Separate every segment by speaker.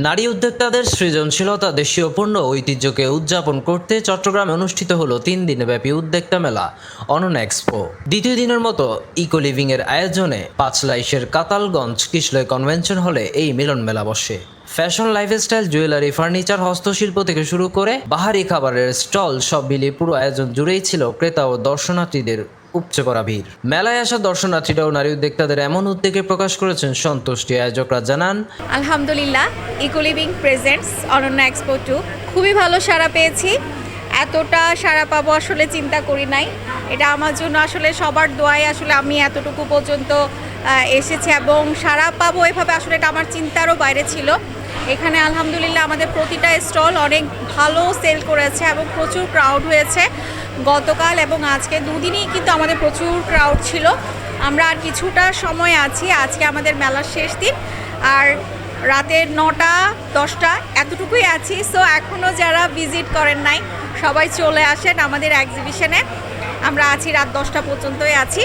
Speaker 1: নারী উদ্যোক্তাদের সৃজনশীলতা দেশীয় পণ্য ঐতিহ্যকে উদযাপন করতে চট্টগ্রামে অনুষ্ঠিত হলো 3 দিনব্যাপী উদ্যোক্তা মেলা অনন্যা এক্সপো। দ্বিতীয় দিনের মতো ইকো লিভিং এর আয়োজনে পাঁচলাইশের কাতালগঞ্জ কিশলয় কনভেনশন হলে এই মিলন মেলা বসে। ফ্যাশন, লাইফস্টাইল, জুয়েলারি, ফার্নিচার, হস্তশিল্প থেকে শুরু করে বাহারি খাবারের স্টল সব মিলিয়ে পুরো আয়োজন জুড়েই ছিল ক্রেতা ও দর্শনার্থীদের উপচে পড়া ভিড়। মেলায় আসা দর্শনার্থীরাও নারী উদ্যোক্তাদের এমন উদ্যোগে প্রকাশ করেছেন সন্তুষ্টি। আয়োজকরা জানান,
Speaker 2: আলহামদুলিল্লাহ, eco living presents Ananya expo 2 খুবই ভালো সাড়া পেয়েছি। এতটা সাড়া পাবো আসলে চিন্তা করি নাই। এটা আমার জন্য আসলে সবার দোয়ায় আসলে আমি এতটুকু পর্যন্ত এসেছি এবং সাড়া পাবো এভাবে আসলে এটা আমার চিন্তারও বাইরে ছিল। এখানে আলহামদুলিল্লাহ আমাদের প্রতিটা স্টল অনেক ভালো সেল করেছে এবং প্রচুর ক্রাউড হয়েছে। গতকাল এবং আজকে দুদিনই কিন্তু আমাদের প্রচুর ক্রাউড ছিল। আমরা আর কিছুটা সময় আছি, আজকে আমাদের মেলার শেষ দিন, আর রাতের 9টা 10টা এতটুকুই আছি। সো এখনও যারা ভিজিট করেন নাই সবাই চলে আসেন আমাদের এক্সিবিশনে। আমরা আছি রাত 10টা পর্যন্তই আছি।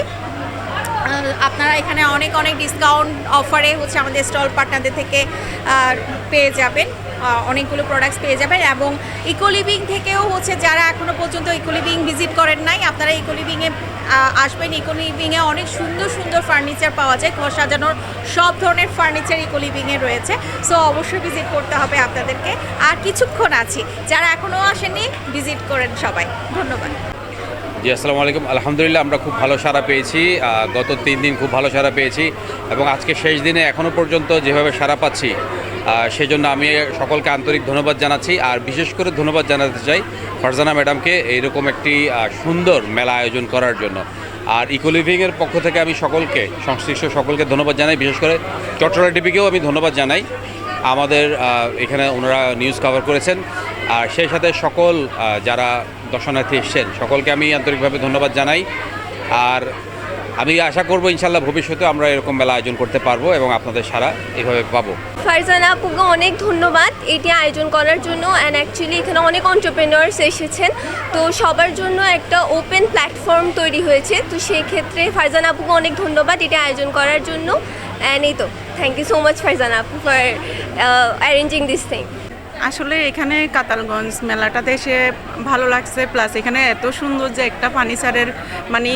Speaker 2: আপনারা এখানে অনেক অনেক ডিসকাউন্ট অফারে হচ্ছে আমাদের স্টল পার্টনারদের থেকে পেয়ে যাবেন, অনেকগুলো প্রোডাক্টস পেয়ে যাবেন। এবং ইকো লিভিং থেকেও হচ্ছে যারা এখনও পর্যন্ত ইকো লিভিং ভিজিট করেন নাই, আপনারা ইকো লিভিংয়ে আসবেন। ইকো লিভিংয়ে অনেক সুন্দর সুন্দর ফার্নিচার পাওয়া যায়, ঘর সাজানোর সব ধরনের ফার্নিচার ইকো লিভিংয়ে রয়েছে। সো অবশ্যই ভিজিট করতে হবে আপনাদেরকে। আর কিছুক্ষণ আছি, যারা এখনও আসেননি ভিজিট করেন সবাই। ধন্যবাদ।
Speaker 3: জি, আসসালামু আলাইকুম। আলহামদুলিল্লাহ, আমরা খুব ভালো সাড়া পেয়েছি। গত 3 দিন খুব ভালো সাড়া পেয়েছি এবং আজকে শেষ দিনে এখনও পর্যন্ত যেভাবে সাড়া পাচ্ছি সেই জন্য আমি সকলকে আন্তরিক ধন্যবাদ জানাচ্ছি। আর বিশেষ করে ধন্যবাদ জানাতে চাই ফারজানা ম্যাডামকে এইরকম একটি সুন্দর মেলা আয়োজন করার জন্য। আর ইকো লিভিংয়ের পক্ষ থেকে আমি সকলকে, সংশ্লিষ্ট সকলকে ধন্যবাদ জানাই। বিশেষ করে চট্টগ্রাম টিভিকেও আমি ধন্যবাদ জানাই, আমাদের এখানে ওনারা নিউজ কভার করেছেন। আর সেই সাথে সকল যারা দর্শনার্থী এসছেন সকলকে আমি আন্তরিকভাবে ধন্যবাদ জানাই। আর আমি আশা করব ইনশাল্লাহ ভবিষ্যতে আমরা এরকম মেলা আয়োজন করতে পারবো এবং আপনাদের সারা এভাবে পাবো।
Speaker 4: ফারজানা আপুকে অনেক ধন্যবাদ এটি আয়োজন করার জন্য। অ্যান্ড অ্যাকচুয়ালি এখানে অনেক এন্টারপ্রেনার্স এসেছেন, তো সবার জন্য একটা ওপেন প্ল্যাটফর্ম তৈরি হয়েছে। তো সেই ক্ষেত্রে ফারজানা আপুকে অনেক ধন্যবাদ এটি আয়োজন করার জন্য। অ্যান্ড এই তো thank you so much Farzana আপু ফর অ্যারেঞ্জিং দিস থিং।
Speaker 5: আসলে এখানে কাতালগঞ্জ মেলাটাতে এসে ভালো লাগছে, প্লাস এখানে এত সুন্দর যে একটা ফার্নিচারের মানে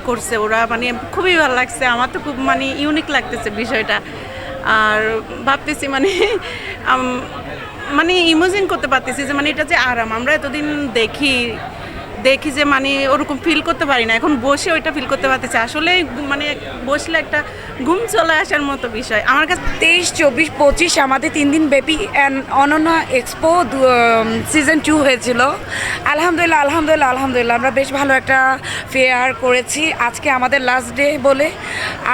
Speaker 5: করছে ওরা, মানে খুবই ভালো লাগছে। আমার তো খুব মানে ইউনিক লাগতেছে বিষয়টা। আর ভাবতেছি মানে ইমাজিন করতে পারতেছি যে মানে এটা যে আরাম আমরা এতদিন দেখি যে মানে ওরকম ফিল করতে পারি না, এখন বসে ওইটা ফিল করতে পারতেছে। আসলে মানে বসলে একটা ঘুম চলে আসার মতো বিষয় আমার কাছে।
Speaker 6: 23, 24, 25 আমাদের 3 দিন ব্যাপী অনন্যা এক্সপো সিজন 2 হয়েছিল। আলহামদুলিল্লাহ আমরা বেশ ভালো একটা ফেয়ার করেছি। আজকে আমাদের লাস্ট ডে বলে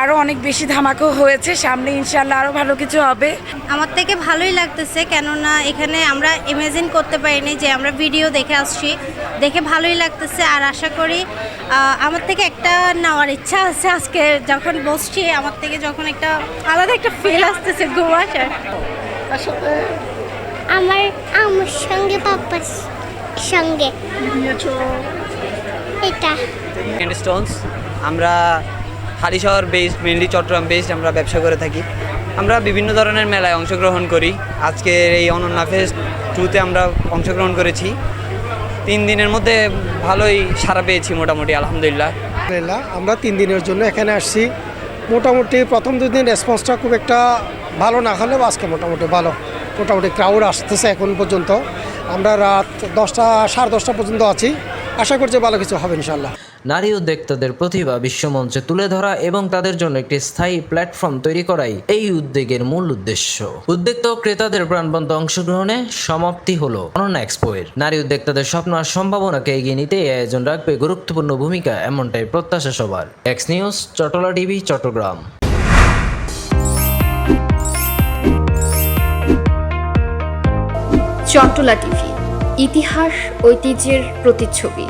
Speaker 6: আরও অনেক বেশি ধামাকাও হয়েছে, সামনে ইনশাল্লাহ আরও ভালো কিছু হবে।
Speaker 7: আমার থেকে ভালোই লাগতেছে, কেননা এখানে আমরা ইমাজিন করতে পারিনি যে আমরা ভিডিও দেখে আসছি, দেখে ভালোই লাগতেছে। আর আশা করি আমার থেকে একটা নেওয়ার ইচ্ছা আছে। আজকে যখন বসছি আমার থেকে যখন একটা আলাদা একটা ফিল আসতেছে ঘুম আসার।
Speaker 8: আমার সঙ্গে পাপার সঙ্গে এটা
Speaker 9: স্টোনস। আমরা Halishahar based, mainly Chittagong based আমরা ব্যবসা করে থাকি। আমরা বিভিন্ন ধরনের মেলায় অংশগ্রহণ করি। আজকের এই অনন্যা ফেস্ট 2তে আমরা অংশগ্রহণ করেছি। 3 দিনের মধ্যে ভালোই সাড়া পেয়েছি মোটামুটি, আলহামদুলিল্লাহ।
Speaker 10: আমরা 3 দিনের জন্য এখানে আসছি। মোটামুটি প্রথম 2 দিন রেসপন্সটা খুব একটা ভালো না হলেও আজকে মোটামুটি ভালো, মোটামুটি ক্রাউড আসতেছে এখন পর্যন্ত। আমরা রাত 10টা 10:30 পর্যন্ত আছি, আশা করছি ভালো কিছু হবে ইনশাল্লাহ।
Speaker 1: নারী উদ্যোক্তাদের প্রতিভা বিশ্বমঞ্চে তুলে ধরা এবং তাদের জন্য একটি স্থায়ী প্ল্যাটফর্ম তৈরি করাই এই উদ্যোগের মূল উদ্দেশ্য। উদ্যোক্তা ও ক্রেতাদের প্রাণবন্ত অংশগ্রহণে সমাপ্তি হলো অনন্যা এক্সপো এর। নারী উদ্যোক্তাদের স্বপ্ন আর সম্ভাবনাকে এগিয়ে নিতে এই আয়োজন রাখবে গুরুত্বপূর্ণ ভূমিকা, এমনটাই প্রত্যাশা সবার। X news, Chattala TV, Chittagong.
Speaker 11: Chattala TV, ইতিহাস ঐতিহ্যের প্রতিচ্ছবি।